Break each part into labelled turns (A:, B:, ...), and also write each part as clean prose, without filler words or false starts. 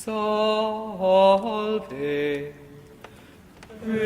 A: Salve Regina.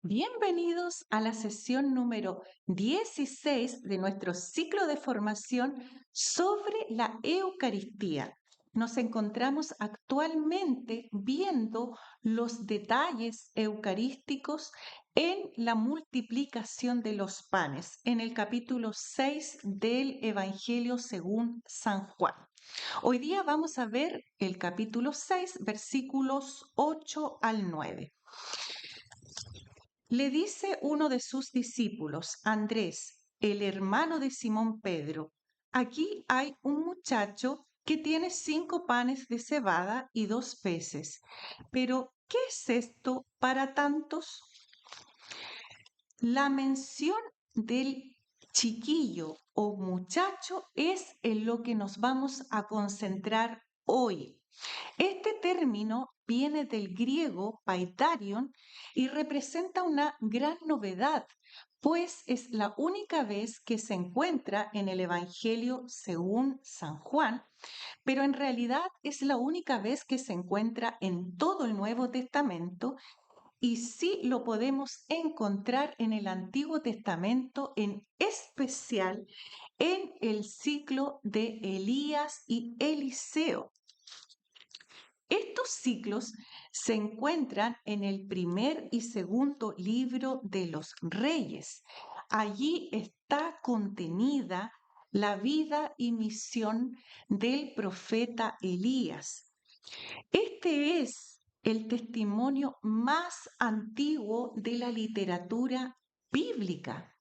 B: Bienvenidos a la sesión número 16 de nuestro ciclo de formación sobre la Eucaristía. Nos encontramos actualmente viendo los detalles eucarísticos en la multiplicación de los panes, en el capítulo 6 del Evangelio según San Juan. Hoy día vamos a ver el capítulo 6, versículos 8 al 9. Le dice uno de sus discípulos, Andrés, el hermano de Simón Pedro: aquí hay un muchacho que tiene 5 panes de cebada y 2 peces. Pero, ¿qué es esto para tantos? La mención del chiquillo o muchacho es en lo que nos vamos a concentrar hoy. Este término viene del griego paidarion y representa una gran novedad, pues es la única vez que se encuentra en el Evangelio según San Juan, pero en realidad es la única vez que se encuentra en todo el Nuevo Testamento y sí lo podemos encontrar en el Antiguo Testamento, en especial en el ciclo de Elías y Eliseo. Estos ciclos se encuentran en el primer y segundo libro de los Reyes. Allí está contenida la vida y misión del profeta Elías. Este es el testimonio más antiguo de la literatura bíblica.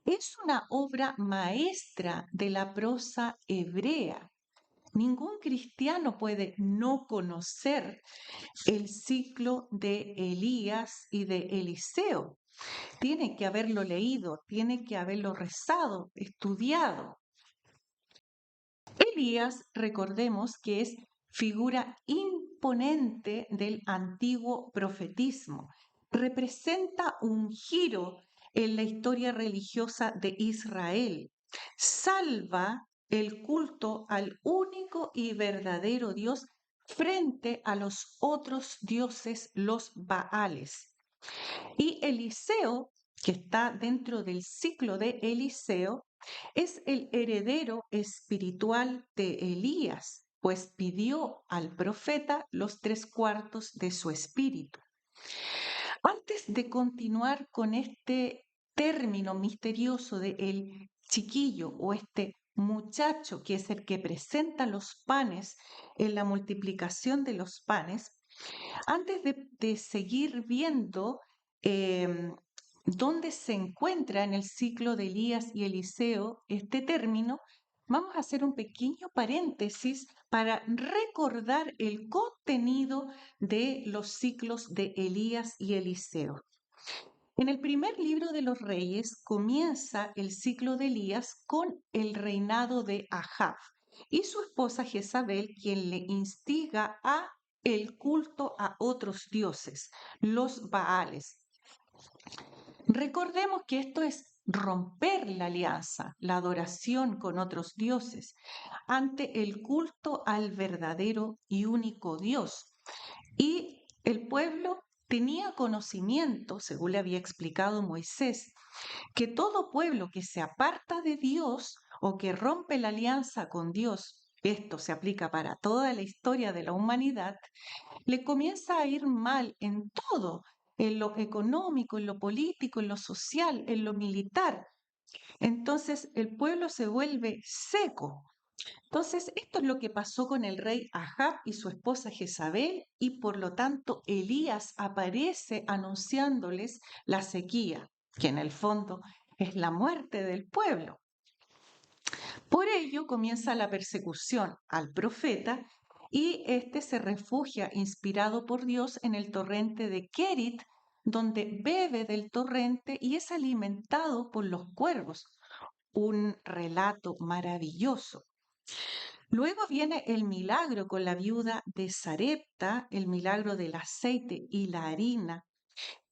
B: Es una obra maestra de la prosa hebrea. Ningún cristiano puede no conocer el ciclo de Elías y de Eliseo. Tiene que haberlo leído, tiene que haberlo rezado, estudiado. Elías, recordemos que es figura imponente del antiguo profetismo. Representa un giro en la historia religiosa de Israel. Salva el culto al único y verdadero Dios frente a los otros dioses, los Baales. Y Eliseo, que está dentro del ciclo de Eliseo, es el heredero espiritual de Elías, pues pidió al profeta los 3/4 de su espíritu. Antes de continuar con este término misterioso de el chiquillo o este muchacho que es el que presenta los panes en la multiplicación de los panes, antes de seguir viendo dónde se encuentra en el ciclo de Elías y Eliseo este término, vamos a hacer un pequeño paréntesis para recordar el contenido de los ciclos de Elías y Eliseo. En el primer libro de los Reyes comienza el ciclo de Elías con el reinado de Ahab y su esposa Jezabel, quien le instiga a el culto a otros dioses, los Baales. Recordemos que esto es romper la alianza, la adoración con otros dioses, ante el culto al verdadero y único Dios. Y el pueblo tenía conocimiento, según le había explicado Moisés, que todo pueblo que se aparta de Dios o que rompe la alianza con Dios, esto se aplica para toda la historia de la humanidad, le comienza a ir mal en todo, en lo económico, en lo político, en lo social, en lo militar. Entonces el pueblo se vuelve seco. Entonces, esto es lo que pasó con el rey Ahab y su esposa Jezabel, y por lo tanto Elías aparece anunciándoles la sequía, que en el fondo es la muerte del pueblo. Por ello comienza la persecución al profeta y éste se refugia, inspirado por Dios, en el torrente de Kerit, donde bebe del torrente y es alimentado por los cuervos. Un relato maravilloso. Luego viene el milagro con la viuda de Sarepta, el milagro del aceite y la harina.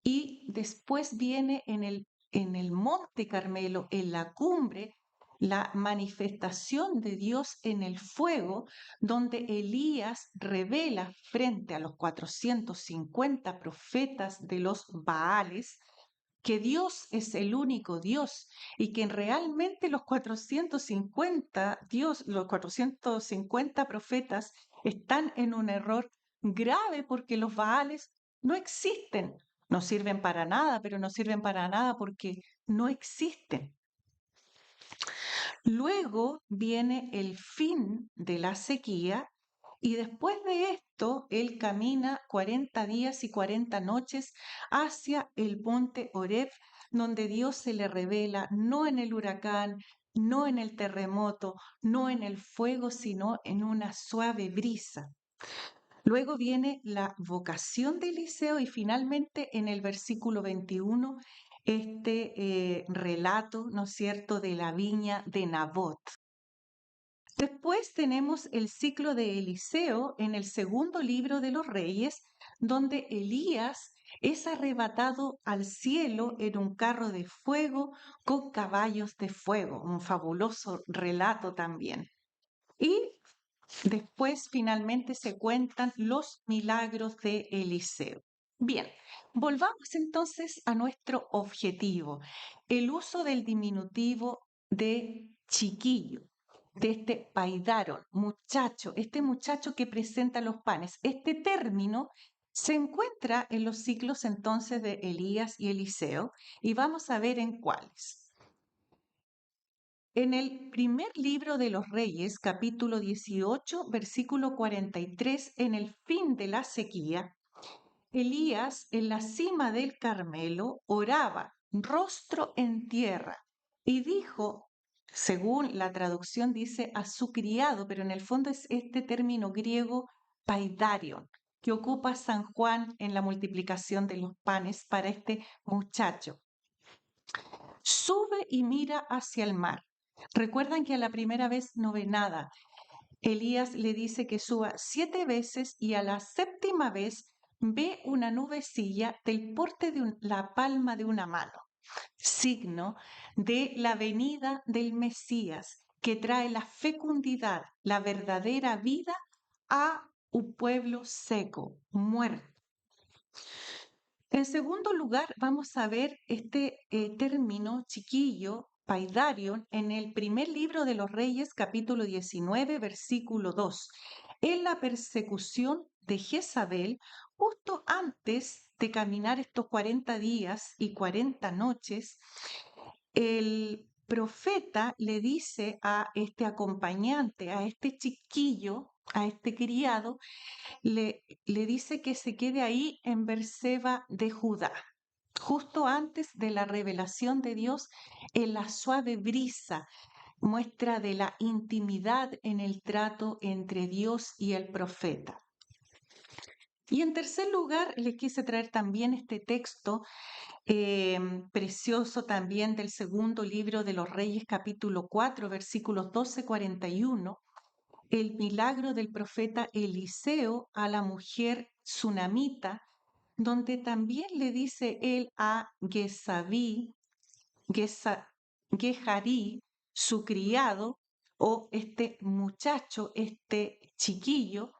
B: Y después viene en el en el Monte Carmelo, en la cumbre, la manifestación de Dios en el fuego, donde Elías revela frente a los 450 profetas de los Baales que Dios es el único Dios y que realmente los 450 profetas están en un error grave porque los Baales no existen. No sirven para nada, pero no sirven para nada porque no existen. Luego viene el fin de la sequía y después de esto él camina 40 días y 40 noches hacia el monte Horeb, donde Dios se le revela no en el huracán, no en el terremoto, no en el fuego, sino en una suave brisa. Luego viene la vocación de Eliseo y finalmente en el versículo 21 relato, ¿no es cierto?, de la viña de Nabot. Después tenemos el ciclo de Eliseo en el segundo libro de los Reyes, donde Elías es arrebatado al cielo en un carro de fuego con caballos de fuego, un fabuloso relato también. Y después finalmente se cuentan los milagros de Eliseo. Bien, volvamos entonces a nuestro objetivo, el uso del diminutivo de chiquillo, de este paidaron, muchacho, este muchacho que presenta los panes. Este término se encuentra en los ciclos entonces de Elías y Eliseo y vamos a ver en cuáles. En el primer libro de los Reyes, capítulo 18, versículo 43, en el fin de la sequía, Elías en la cima del Carmelo oraba, rostro en tierra, y dijo, según la traducción dice, a su criado, pero en el fondo es este término griego paidarion, que ocupa San Juan en la multiplicación de los panes para este muchacho. Sube y mira hacia el mar. Recuerdan que a la primera vez no ve nada. Elías le dice que suba 7 veces y a la séptima vez ve una nubecilla del porte de la palma de una mano, signo de la venida del Mesías que trae la fecundidad, la verdadera vida a un pueblo seco, muerto. En segundo lugar, vamos a ver este término chiquillo, paidarion, en el primer libro de los Reyes, capítulo 19, versículo 2. En la persecución de Jezabel, justo antes de caminar estos 40 días y 40 noches, el profeta le dice a este acompañante, a este chiquillo, a este criado, le dice que se quede ahí en Berseba de Judá, justo antes de la revelación de Dios en la suave brisa, muestra de la intimidad en el trato entre Dios y el profeta. Y en tercer lugar, les quise traer también este texto precioso también del segundo libro de los Reyes, capítulo 4, versículos 12-41, el milagro del profeta Eliseo a la mujer tsunamita, donde también le dice él a Geharí, su criado, o este muchacho, este chiquillo,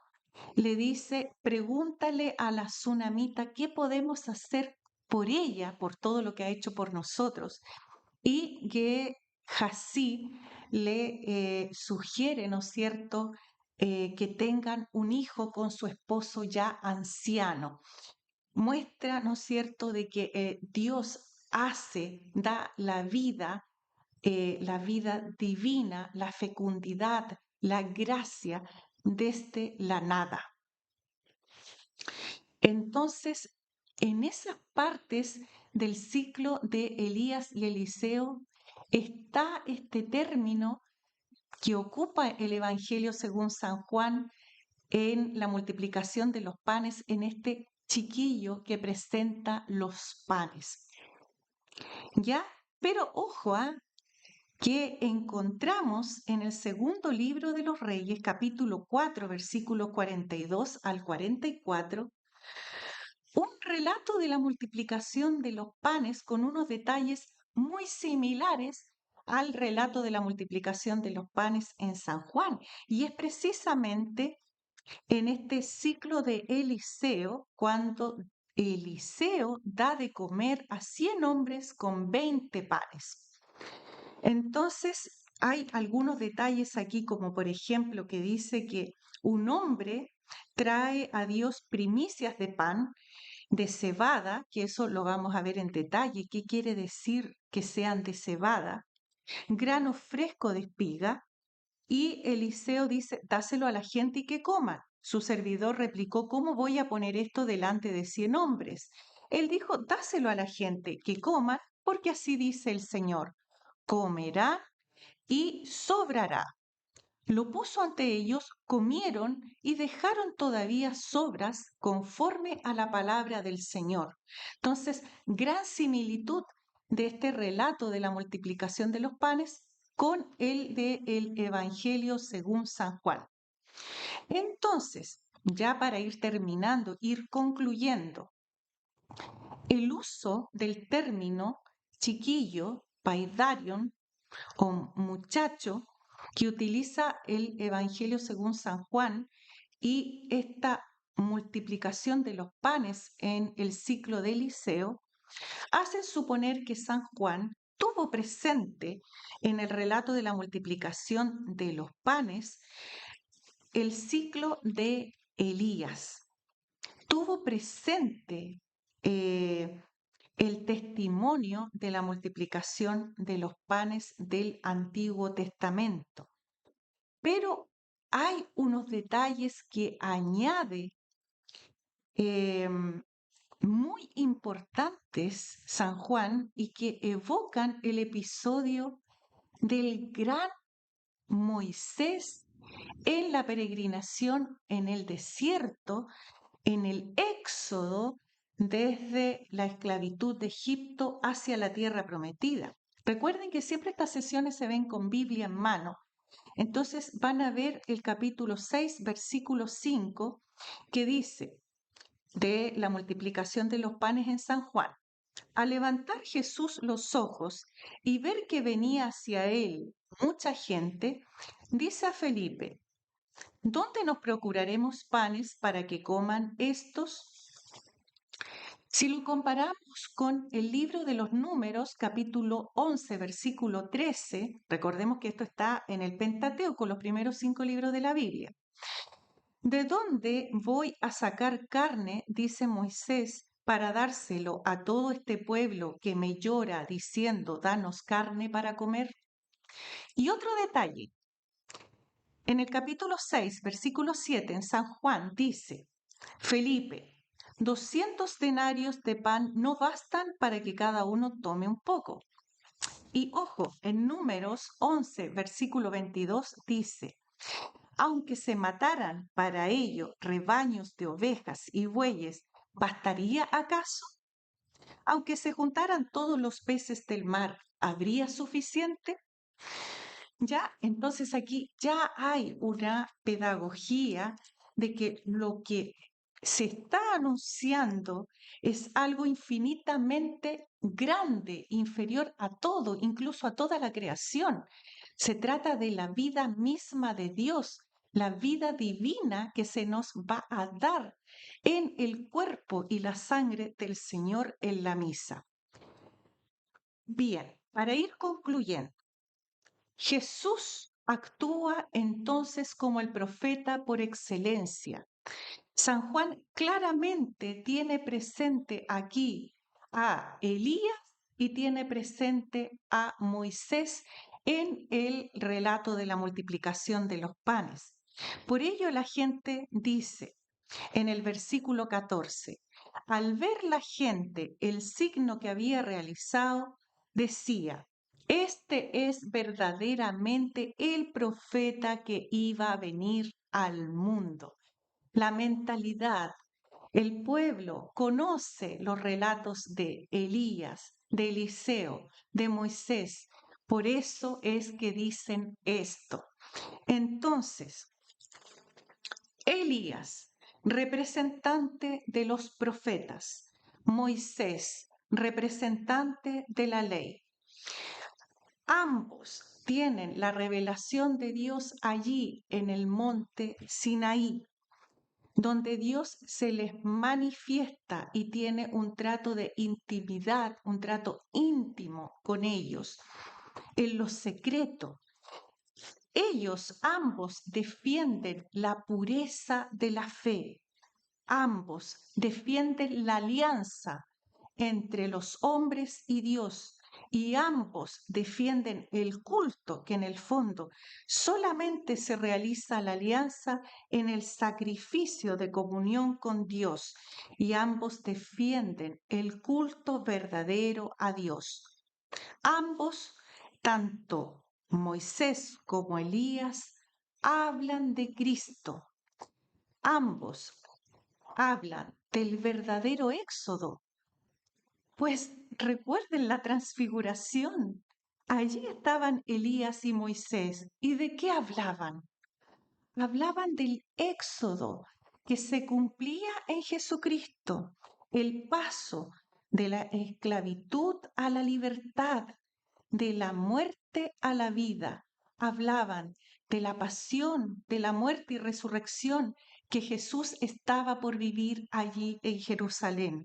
B: le dice, pregúntale a la tsunamita qué podemos hacer por ella, por todo lo que ha hecho por nosotros. Y Gehazi le sugiere, ¿no es cierto?, que tengan un hijo con su esposo ya anciano. Muestra, ¿no es cierto?, de que Dios da la vida divina, la fecundidad, la gracia desde la nada. Entonces, en esas partes del ciclo de Elías y Eliseo está este término que ocupa el Evangelio según San Juan en la multiplicación de los panes, en este chiquillo que presenta los panes. ¿Ya? Pero ojo, que encontramos en el segundo libro de los Reyes, capítulo 4, versículos 42 al 44, un relato de la multiplicación de los panes con unos detalles muy similares al relato de la multiplicación de los panes en San Juan. Y es precisamente en este ciclo de Eliseo cuando Eliseo da de comer a 100 hombres con 20 panes. Entonces, hay algunos detalles aquí, como por ejemplo que dice que un hombre trae a Dios primicias de pan, de cebada, que eso lo vamos a ver en detalle, qué quiere decir que sean de cebada, grano fresco de espiga, y Eliseo dice, dáselo a la gente y que coman. Su servidor replicó, ¿cómo voy a poner esto delante de 100 hombres? Él dijo, dáselo a la gente, que coman, porque así dice el Señor, comerá y sobrará. Lo puso ante ellos, comieron y dejaron todavía sobras conforme a la palabra del Señor. Entonces, gran similitud de este relato de la multiplicación de los panes con el del Evangelio según San Juan. Entonces, ya para ir terminando, ir concluyendo, el uso del término chiquillo, paidarion, o muchacho, que utiliza el Evangelio según San Juan y esta multiplicación de los panes en el ciclo de Eliseo, hacen suponer que San Juan tuvo presente en el relato de la multiplicación de los panes el ciclo de Elías. Tuvo presente el testimonio de la multiplicación de los panes del Antiguo Testamento. Pero hay unos detalles que añade muy importantes San Juan y que evocan el episodio del gran Moisés en la peregrinación en el desierto, en el éxodo desde la esclavitud de Egipto hacia la tierra prometida. Recuerden que siempre estas sesiones se ven con Biblia en mano. Entonces van a ver el capítulo 6, versículo 5, que dice de la multiplicación de los panes en San Juan. Al levantar Jesús los ojos y ver que venía hacia él mucha gente, dice a Felipe, ¿dónde nos procuraremos panes para que coman estos? Si lo comparamos con el libro de los Números, capítulo 11, versículo 13, recordemos que esto está en el Pentateuco, los primeros 5 libros de la Biblia. ¿De dónde voy a sacar carne, dice Moisés, para dárselo a todo este pueblo que me llora diciendo, danos carne para comer? Y otro detalle, en el capítulo 6, versículo 7, en San Juan dice, Felipe, 200 denarios de pan no bastan para que cada uno tome un poco. Y ojo, en Números 11, versículo 22 dice, aunque se mataran para ello rebaños de ovejas y bueyes, ¿bastaría acaso? Aunque se juntaran todos los peces del mar, ¿habría suficiente? Ya, entonces aquí ya hay una pedagogía de que lo que se está anunciando es algo infinitamente grande, inferior a todo, incluso a toda la creación. Se trata de la vida misma de Dios, la vida divina que se nos va a dar en el cuerpo y la sangre del Señor en la misa. Bien, para ir concluyendo. Jesús actúa entonces como el profeta por excelencia. San Juan claramente tiene presente aquí a Elías y tiene presente a Moisés en el relato de la multiplicación de los panes. Por ello la gente dice en el versículo 14, al ver la gente el signo que había realizado, decía, este es verdaderamente el profeta que iba a venir al mundo. La mentalidad, el pueblo conoce los relatos de Elías, de Eliseo, de Moisés. Por eso es que dicen esto. Entonces, Elías, representante de los profetas, Moisés, representante de la ley. Ambos tienen la revelación de Dios allí en el monte Sinaí, donde Dios se les manifiesta y tiene un trato de intimidad, un trato íntimo con ellos, en lo secreto. Ellos ambos defienden la pureza de la fe, ambos defienden la alianza entre los hombres y Dios, y ambos defienden el culto que en el fondo solamente se realiza la alianza en el sacrificio de comunión con Dios, y ambos defienden el culto verdadero a Dios. Ambos, tanto Moisés como Elías, hablan de Cristo. Ambos hablan del verdadero éxodo. Pues recuerden la transfiguración. Allí estaban Elías y Moisés. ¿Y de qué hablaban? Hablaban del éxodo que se cumplía en Jesucristo, el paso de la esclavitud a la libertad, de la muerte a la vida. Hablaban de la pasión, de la muerte y resurrección que Jesús estaba por vivir allí en Jerusalén.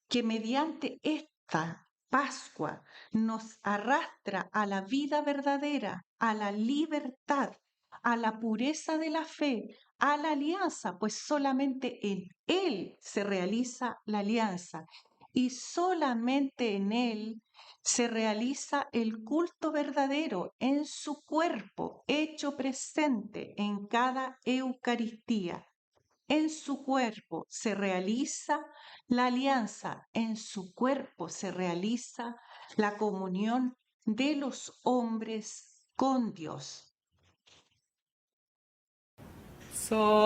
B: Que mediante esta Pascua nos arrastra a la vida verdadera, a la libertad, a la pureza de la fe, a la alianza, pues solamente en Él se realiza la alianza y solamente en Él se realiza el culto verdadero en su cuerpo, hecho presente en cada Eucaristía. En su cuerpo se realiza la alianza, en su cuerpo se realiza la comunión de los hombres con Dios.
A: Salve.